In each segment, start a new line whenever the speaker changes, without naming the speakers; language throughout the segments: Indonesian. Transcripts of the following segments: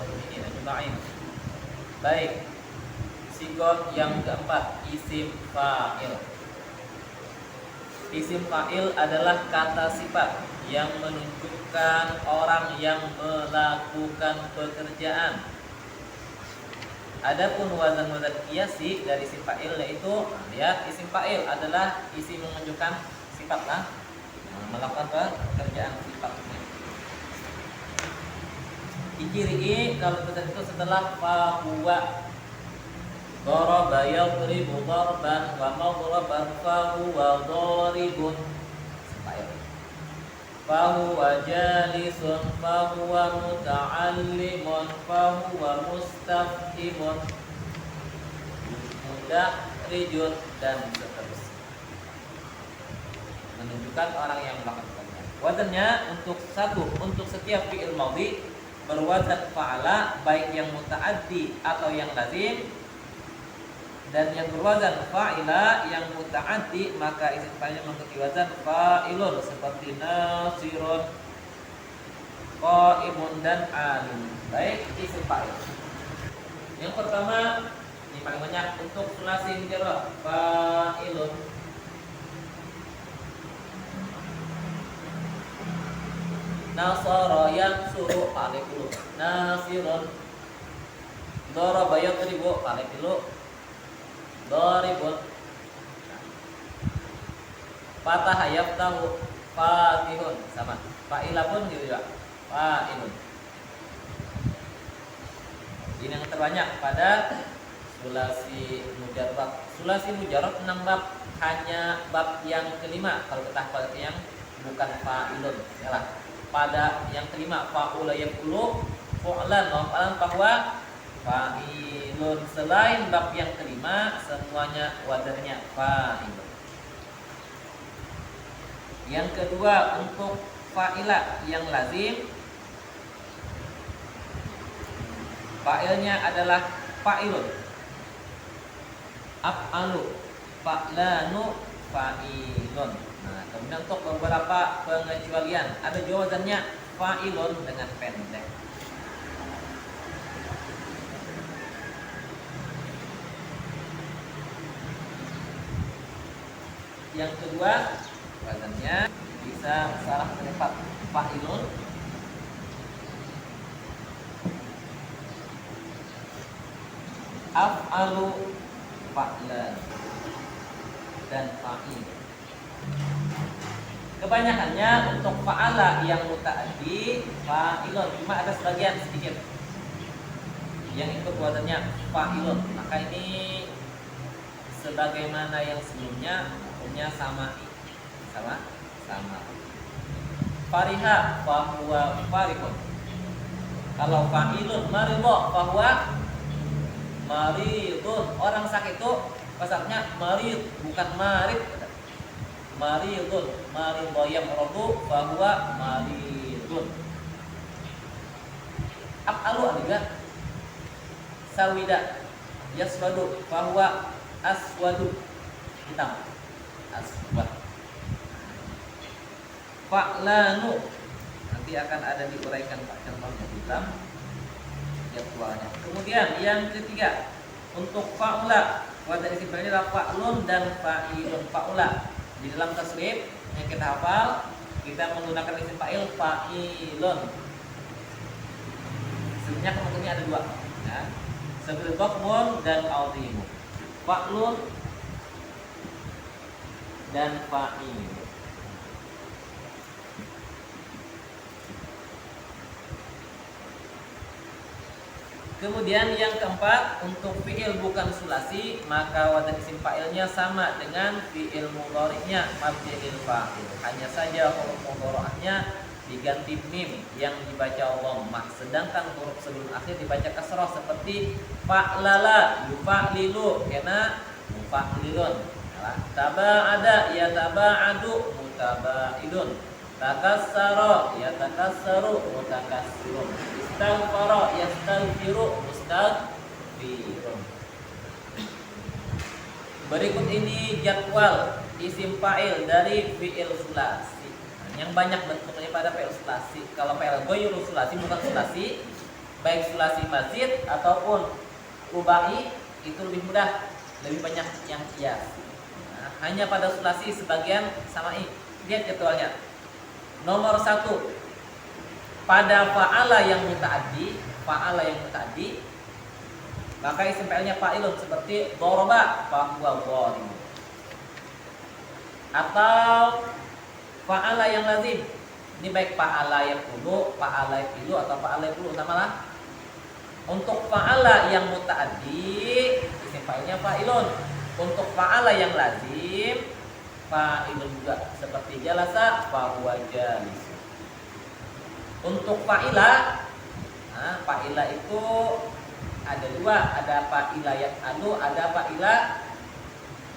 mu'minin ajma'in. Baik. Sigoh yang keempat, isim fa'il. Isim fa'il adalah kata sifat yang menunjukkan orang yang melakukan pekerjaan. Adapun wazan-wazan qiyasi dari isim fa'il yaitu, lihat, isim fa'il adalah isim menunjukkan sifat melakukan pekerjaan sifatnya. Iciri kalau kita itu setelah fahuwa, daraba yadribu darban wa madraban fahuwa daribun. Fa'il. Fahuwa jalisun fahuwa muta'allimun fahuwa mustafhimun mudahrijun dan seterusnya. Menunjukkan orang yang melakukan pekerjaan. Wazannya untuk setiap fi'il madhi berwazan fa'ala, baik yang muta'addi atau yang lazim, dan yang berwazan fa'ila yang muta'addi maka isim fa'ilnya mengikuti wazan fa'ilun seperti nasirun, qaimun dan alim. Baik, isim fa'il. Yang pertama, ini paling banyak untuk sulasi mujarrad fa'ilun. Nasara yansuru, alif dulu. Nasirun. Daraba yadribu, alif dulu. Daribun. Fataha yaftahu, fatihun. Sama. Fa'ila pun gitu juga. Fa'ilun. Ini yang terbanyak pada sulasi mujarrad. Sulasi mujarrad 6 bab, hanya bab yang kelima kalau kita hafal yang bukan fa'ilun. Yalah. Pada yang kelima fa'ula yaqulu fu'lan wa fa'lan bahwa fa'ilun. Selain bab yang kelima semuanya wazannya fa'ilun. Yang kedua untuk fa'ila yang lazim, fa'ilnya adalah fa'ilun, af'alu, fa'lanu, fa'ilun. Nah, kemudian untuk beberapa pengecualian ada jawabannya fa'ilun dengan pendek. Yang kedua, wazannya bisa salah terlipat fa'ilun, af'alu, fa'lan dan fa'il. Kebanyakannya untuk fa'ala yang muta'addi fa'ilun, cuma ada sebagian sedikit yang ikut wazannya fa'ilun. Maka ini sebagaimana yang sebelumnya hukumnya sama. Fariha fahuwa farihun. Kalau fa'ilun maridho fahuwa maridun. Orang sakit itu pasarnya marid, bukan marid. Maridun, maridho yamradu fahuwa maridun. Af'alu juga sawida yaswadu fahuwa aswadu, hitam, aswad. Fa'lanu nanti akan ada diuraikan Pak contohnya hitam jadwalnya. Kemudian yang ketiga untuk fa'ula, wazan isim fa'il adalah fa'lun dan fa'ilun. Fa'ula di dalam tasrif yang kita hafal kita menggunakan isim fa'il fa'ilun. Sebenarnya kemungkinannya ada dua, ya. Seperti dhafmun dan audhimu. Fa'lun dan fa'il. Kemudian yang keempat untuk fi'il bukan sulasi maka wazan isim fa'ilnya sama dengan fi'il mudhari'nya mabni lil fa'il. Hanya saja huruf mudhari'nya diganti mim yang dibaca dhammah, sedangkan huruf sebelum akhir dibaca kasrah seperti fa'lala yufa'lilu kena mufa'lilun. Taba'ada yataba'adu mutaba'idun. Takassara yatakassaru mutakassirun. Istaghfara yastaghfiru mustaghfirun. Berikut ini jadwal isim fa'il dari fi'il sulasi. Yang banyak bentuknya pada fi'il sulasi. Kalau fi'il ghairu sulasi bukan sulasi, baik sulasi mazid ataupun rubai itu lebih mudah, lebih banyak yang kias. Nah, hanya pada sulasi sebagian samai. Lihat jadwalnya. Nomor 1, pada fa'ala yang muta'addi, maka isim fa'ilnya fa'ilun seperti doroba fa huwa dharib. Atau fa'ala yang lazim. Ini baik fa'ala yang dulu, fa'ala yang dulu atau fa'ala yang dulu samalah. Untuk fa'ala yang muta'addi, isim fa'ilnya fa'ilun. Untuk fa'ala yang lazim, fa'ilun juga seperti jalasa fa huwa jalis. Untuk fa'ila, nah, fa'ila itu ada dua, ada fa'ila yaf'alu, ada fa'ila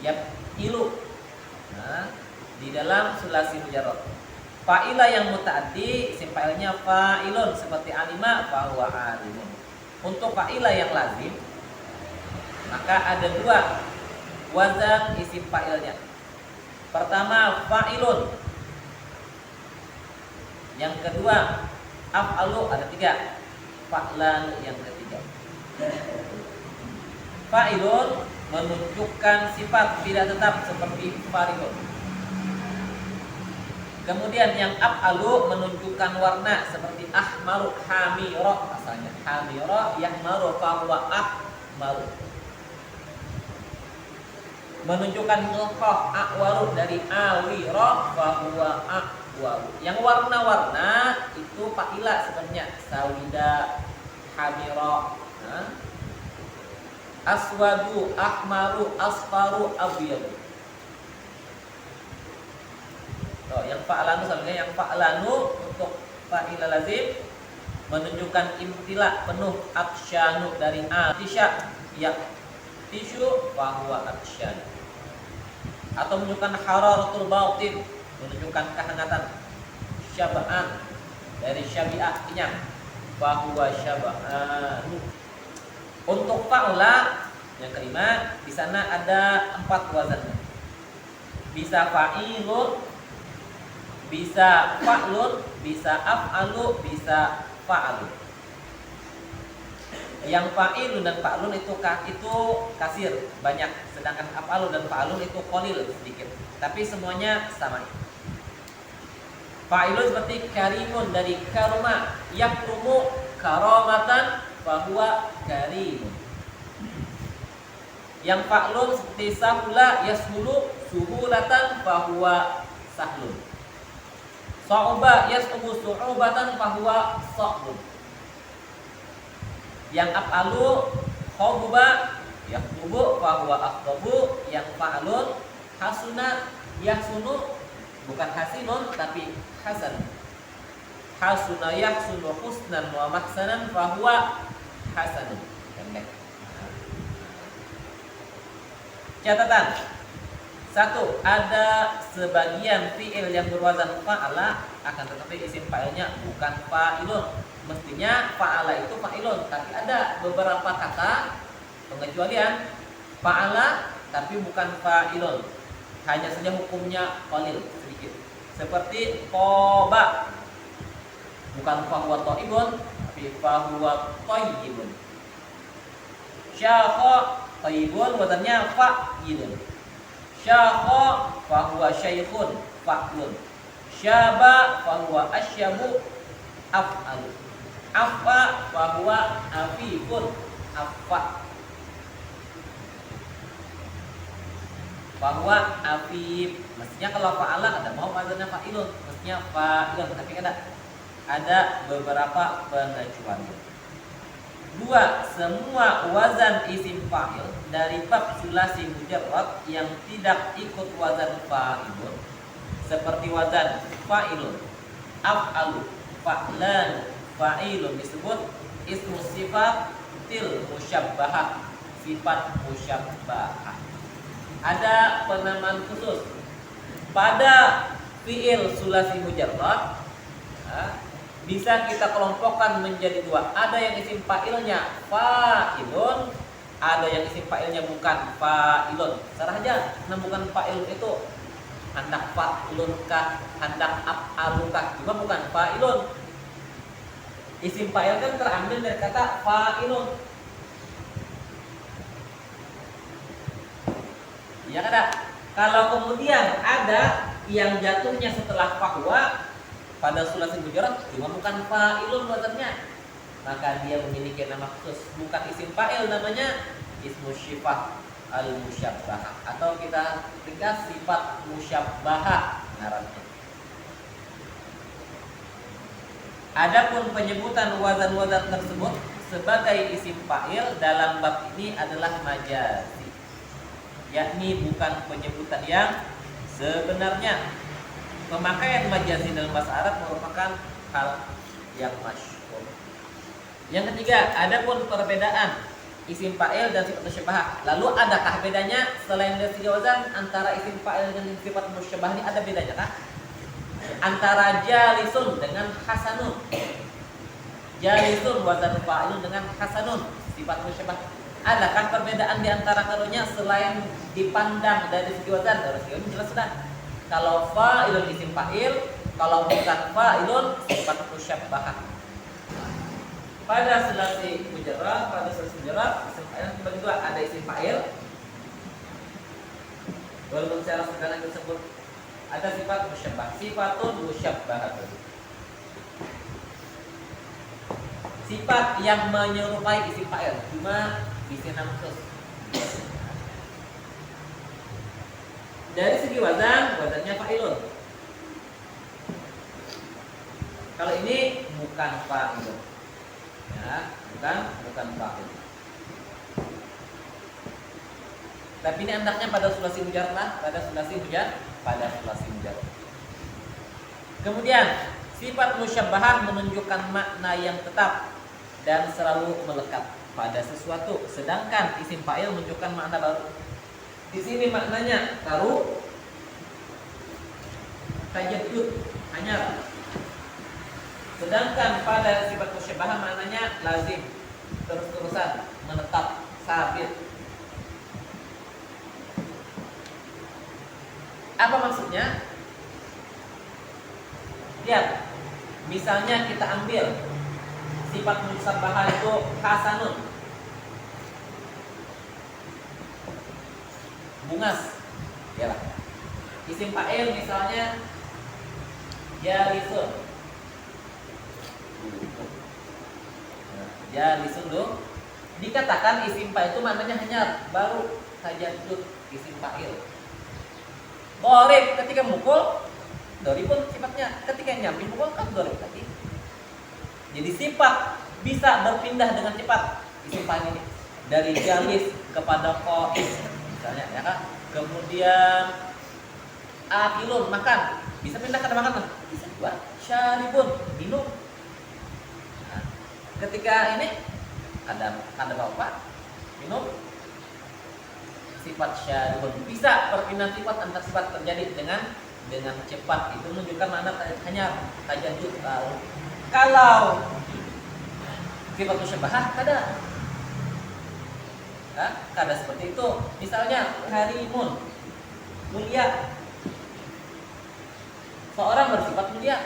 yaf'ilu. Nah, di dalam sulasi mujarrad. Fa'ila yang muta'addi, isim fa'ilnya fa'ilun seperti alima fa huwa alimun. Untuk fa'ila yang lazim, maka ada dua wazan isim fa'ilnya. Pertama fa'ilun, yang kedua af'alu, ada 3. Fa'lan yang ketiga. Fa'ilun menunjukkan sifat tidak tetap seperti fa'ilun. Kemudian yang af'alu menunjukkan warna seperti ahmaru, hamiro, asalnya hamiro, yahmaru fa huwa ahmaru. Menunjukkan nukhoh akwaru dari awiro fa huwa akwaru. Yang warna-warna itu fa'ila sebenarnya sawida, hamiro, aswadu, ahmaru, asfaru, abyadu. Yang fa'lanu sebenarnya yang fa'lanu untuk fa'ila lazim menunjukkan imtila, penuh, aksyanu dari atisya, ya tisu fa huwa aksyan. Atau menunjukkan hararatul batin, menunjukkan kehangatan, syaba'an dari syabi'ah, kenyang, fa huwa syaba'anu. Untuk fa'ula yang kelima, di sana ada 4 wazan. Bisa fa'ilun, bisa fa'lun, bisa af'alu, bisa fa'alu. Yang fa'ilun dan fa'lun itu kasir, banyak, sedangkan af'alun dan fa'alun itu qalil, sedikit. Tapi semuanya sama. Fa'ilun seperti karimun dari karuma, yakrumu karamatan fa huwa karimun. Yang fa'lun seperti sahula yashulu suhulatan fa huwa sahlun. Sa'uba yas'ubu su'ubatan fa huwa sa'lun. Yang af'alu khabuba yakhbubu fa huwa akhbabu. Yang fa'alun hasuna yahsunu, bukan hasinun tapi hasan. Hasuna yahsunu husnan wa mahsanan fa huwa hasanun. Catatan. 1. Ada sebagian fi'il yang berwazan fa'ala, akan tetapi isim fa'ilnya bukan fa'ilun. Mestinya fa'ala itu fa'ilun, tapi ada beberapa kata pengecualian fa'ala tapi bukan fa'ilun. Hanya saja hukumnya qalil, sedikit. Seperti qoba, bukan fahuwa ta'ibun, tapi fahuwa tayyibun. Syakha tayyibun wazannya fa'ilun. Syakha fahuwa syaikhun, fa'lun. Syaba fahuwa asyabu, af'alu. Afa fahuwa afifun, afa. Fahuwa afif. Mestinya kalau fa'ala ada mau wazannya fa'ilun, mestinya fa'ilun, tapi ada beberapa pengecualian. 2. Semua wazan isim fa'il dari bab sulasi mujarrad yang tidak ikut wazan fa'ilun, seperti wazan fa'ilun, af'alu, fa'lan, fa'ilun, disebut ismu sifat til musyabbahah, sifat musyabbahah. Ada penamaan khusus pada fi'il sulasi mujarrad. Bisa kita kelompokkan menjadi 2. Ada yang isim fa'ilnya fa'ilun, ada yang isim fa'ilnya bukan fa'ilun. Sarah aja, bukan fa'ilun itu hendak fa'ilun kah, hendak af'alun kah, juga bukan fa'ilun. Isim fa'il kan terambil dari kata fa'ilun. Ya kan? Kalau kemudian ada yang jatuhnya setelah fahuwa pada sulasi mujarrad cuma bukan fa'ilun wazannya, maka dia memiliki nama khusus, bukan isim fa'il, namanya ismu syifah al-musyabbah, atau kita ringkas sifat musyabbah ngarannya. Adapun penyebutan wazan-wazan tersebut sebagai isim fa'il dalam bab ini adalah majazi, yakni bukan penyebutan yang sebenarnya. Pemakaian majazi dalam bahasa Arab merupakan hal yang masyhur. Yang ketiga, adapun perbedaan isim fa'il dan sifat musyabbah. Lalu adakah bedanya selain dari tiga wazan antara isim fa'il dengan sifat musyabbah ini, ada bedanya kah? Antara jalisun dengan hasanun. Jalisun wazan fa'ilun dengan hasanun sifat musyabbah. Adakah perbedaan di antara keduanya selain dipandang dari segi wazan? Dari segi wazan jelas sudah. Kalau fa'ilun isim fa'il, kalau bukan fa'ilun sifat musyabbah. Pada sulasi mujarrad, isim fa'il dibagi dua, ada isim fa'il. Walaupun secara sederhana disebut ada sifat musyabbah, sifatun musyabbahatun. Sifat yang menyerupai isim fa'il, cuma isim nama khusus. Dari segi wazannya fa'ilun. Kalau ini bukan fa'ilun. Ya, bukan fa'il. Tapi ini hendaknya pada sulasi mujarrad, pada sulasi mujarrad. Kemudian sifat musyabbahah menunjukkan makna yang tetap dan selalu melekat pada sesuatu, sedangkan isim fa'il menunjukkan makna baru. Di sini maknanya baru, tajaddud, hanya. Sedangkan pada sifat musyabbahah maknanya lazim, terus-terusan, menetap, sabit. Apa maksudnya? Lihat, misalnya kita ambil sifat musyabbahah itu hasanun, bungas, ya lah. Isim fa'il misalnya jalisun, jalisun tuh dikatakan isim fa'il itu maknanya hanya baru, tajaddud isim fa'il. Dorib ketika mukul, dorib pun sifatnya ketika nyambi mukul kan dorib lagi. Jadi sifat bisa berpindah dengan cepat isim fa'il ini dari jalis kepada qa'id misalnya, ya kan? Kemudian akilun, makan, bisa pindah ke makanan, bisa juga syaribun, minum. Nah, ketika ini ada bapak minum, sifat syaribun, bisa perpindahan sifat antar sifat terjadi dengan cepat. Itu menunjukkan makna hanya tajaddud. Kalau sifat musyabbahah kada seperti itu. Misalnya karimun, mulia, seorang bersifat mulia.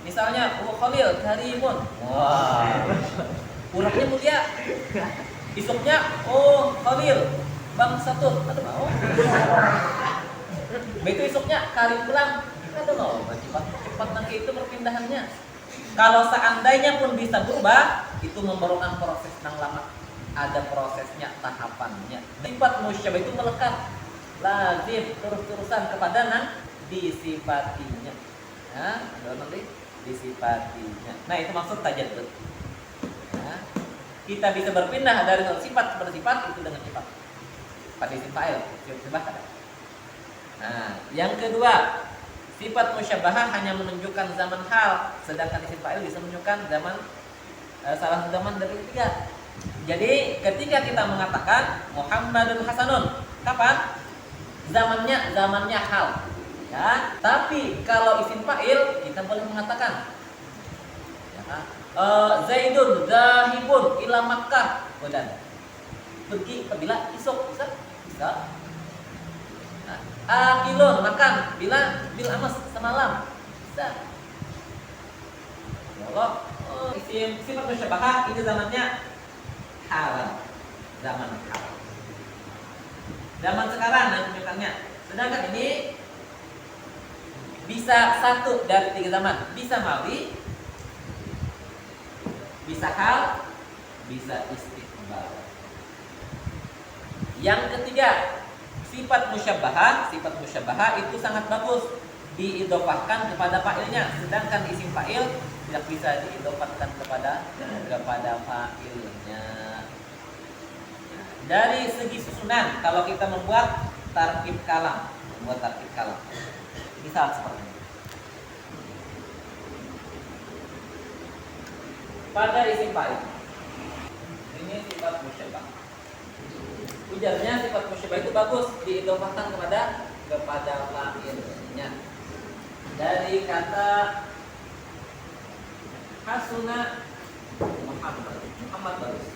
Misalnya Khalil karimun, wah, orangnya mulia. Isuknya Khalil bangsatun, ada mau. Begitu isuknya karim pulang, ada mau. Cepat nanti itu perpindahannya. Kalau seandainya pun bisa berubah, itu memerlukan proses yang lama. Ada prosesnya, tahapannya. Sifat musyabbah itu melekat, lazim, terus-terusan kepada nang disifatinya. Nah, ada nanti disifatinya. Nah, itu maksud tajaddud. Nah, kita bisa berpindah dari sifat kepada sifat itu dengan cepat. Pada isim fa'il, sifat ada. Nah, yang kedua, sifat musyabbahah hanya menunjukkan zaman hal, sedangkan isim fa'il bisa menunjukkan zaman salah satu zaman dari ketiga. Jadi ketika kita mengatakan Muhammadun Hasanun, kapan? Zamannya hal. Ya, tapi kalau isim fa'il kita boleh mengatakan ya, Zaidun zahibun ila Makkah, dan pergi apabila esok, bisa. Nah, akilun makan bila amas semalam, bisa. Kalau isim sifat musyabahah ini zamannya haram, zaman haram. Zaman sekarang menunjukkannya. Sedangkan ini bisa satu dari tiga zaman, bisa madi, bisa hal, bisa istiqbal. Yang ketiga, sifat musyabahah itu sangat bagus diidofahkan kepada fa'ilnya, sedangkan isim fa'il tidak bisa diidofahkan kepada fa'ilnya. Dari segi susunan, kalau kita membuat tarkib kalam, misal seperti ini. Pada isim fa'il, ini sifat musyabah. Ujarnya sifat musyabah itu bagus diidofahkan kepada fa'ilnya. Dari kata hasuna Muhammad bagus.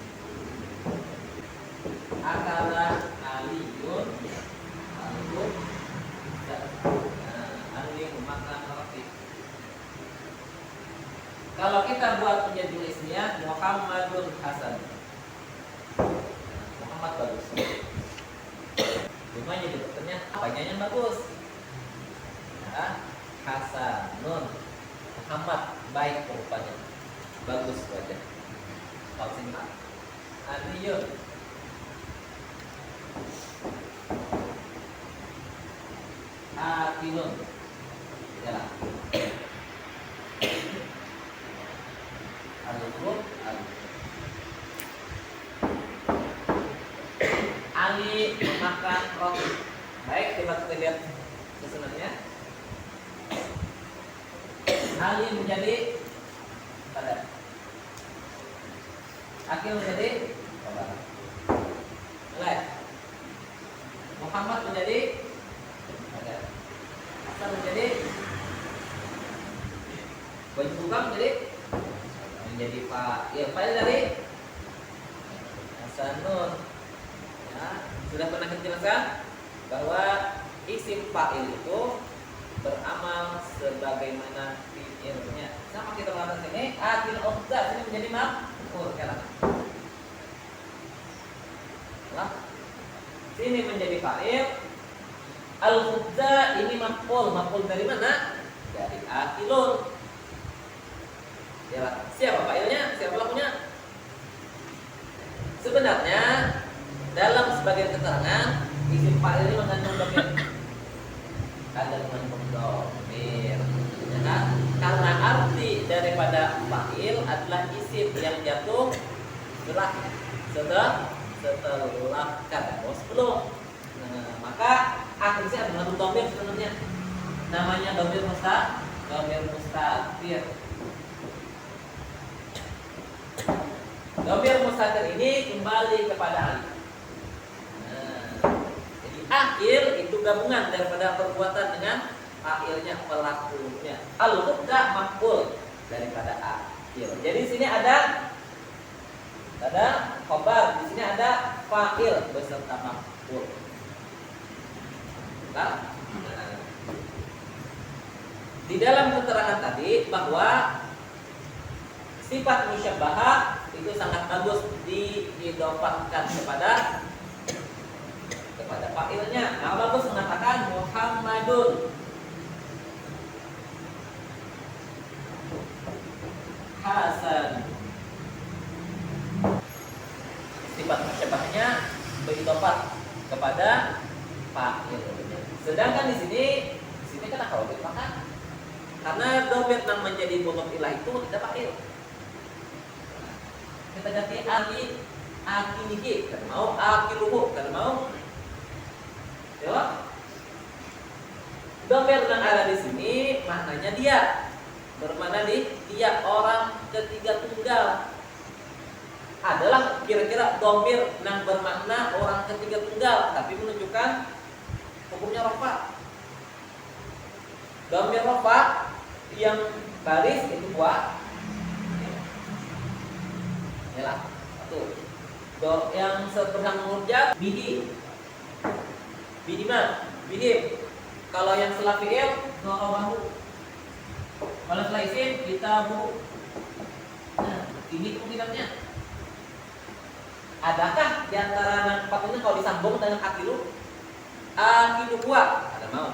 Akala aliyun Ali memakan roti. Kalau kita buat menjadi ismiyah Muhammadun Hasan. Muhammad bagus. Cuma jadi dokternya apanya yang bagus? Ya, Hasanun. Muhammad baik rupanya. Bagus wajah. Kalau singkat Aliyun Akilun. Ya. Aliyun Ali memakan roti. Baik, coba kita lihat susunannya. Ali menjadi pada. Akil menjadi pada. Mulai. Muhammad menjadi pada. Hasan menjadi baju buka menjadi fa'il. Fa'il dari Hasanun. Ya, sudah pernah kita jelaskan bahwa isim fa'il itu beramal sebagaimana fi'ilnya. Sama kita mengatakan sini akil ukhzah ini menjadi maf'ul kan? Nah, sini menjadi fa'il. Al-ukhzah ini maf'ul. Maf'ul dari mana? Dari akilun. Ya, siapa fa'ilnya? Siapa pelakunya? Sebenarnya dalam sebagian keterangan isim fa'il ini mengandung dhamir. Ada mengandung dhamir. Ya kan? Karena arti daripada fa'il adalah isim yang jatuh setelah kata sebelum. Nah, maka akhirnya ada mengandung dhamir sebenarnya. Namanya dhamir mustatir. Dhamir mustatir ini kembali kepada alif. Jadi akhir itu gabungan daripada perbuatan dengan akhirnya pelakunya. Al-ukhzah maf'ul daripada akhir. Jadi di sini ada khabar, di sini ada fa'il beserta maf'ul. Nah, di dalam keterangan tadi bahwa sifat musyabahah itu sangat bagus diidofahkan kepada fa'ilnya. Nah, bagus mengatakan Muhammadun Hasan. Sifat musyabahnya beridofah kepada fa'il. Sedangkan di sini kan kalau dimakan karena dhamir yang menjadi mudhof ilaih itu tidak fa'il. Kita ganti akilihi, kan mau akiluhu, kan mau. Ya. Dhamir yang ada di sini maknanya dia. Bermakna dia orang ketiga tunggal. Adalah kira-kira dhamir yang bermakna orang ketiga tunggal tapi menunjukkan hukumnya rafa. Dhamir rafa yang baris itu buat ya satu. Yang seberang murjab bihi mah bihim. Kalau yang setelah fi'il dorobahu. Kalau setelah isim kita bu Nah, ini kemungkinannya. Adakah di antara yang empat ini kalau disambung dengan akilu? Akilu kuat, ada mau.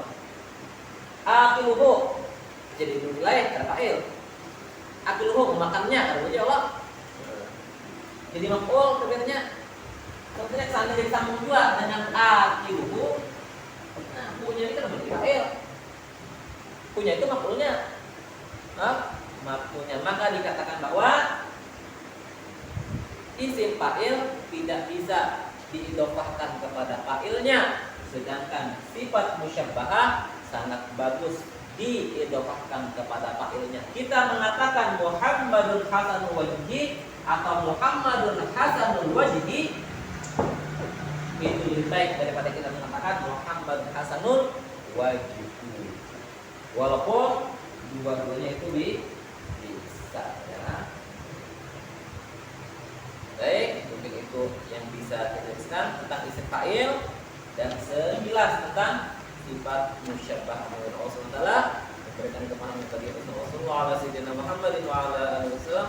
Akiluhu jadi nilai ada fa'il. Akiluhu memakannya ada wajah Allah. Jadi maf'ul kemudiannya. Contohnya kesana jadi sambung dua dengan akiluhu. Nah, punya ini kan menjadi fa'il. Punya itu maf'ulnya. Maf'ulnya, maka dikatakan bahwa isim fa'il tidak bisa diidhofahkan kepada fa'ilnya, sedangkan sifat musyabbahah sangat bagus diidhofahkan kepada fa'ilnya. Kita mengatakan Muhammadun hasanul wajhi atau Muhammadun hasanul wajhi itu lebih baik daripada kita mengatakan Muhammad hasanul wajhi. Walaupun dua-duanya itu bisa ya. Baik, mungkin itu yang bisa kita jelaskan tentang isim fa'il dan 11 tentang sifat musyabbah. Allah SWT memberikan kepada kita Rasulullah Muhammadin wa ala alihi wasallam.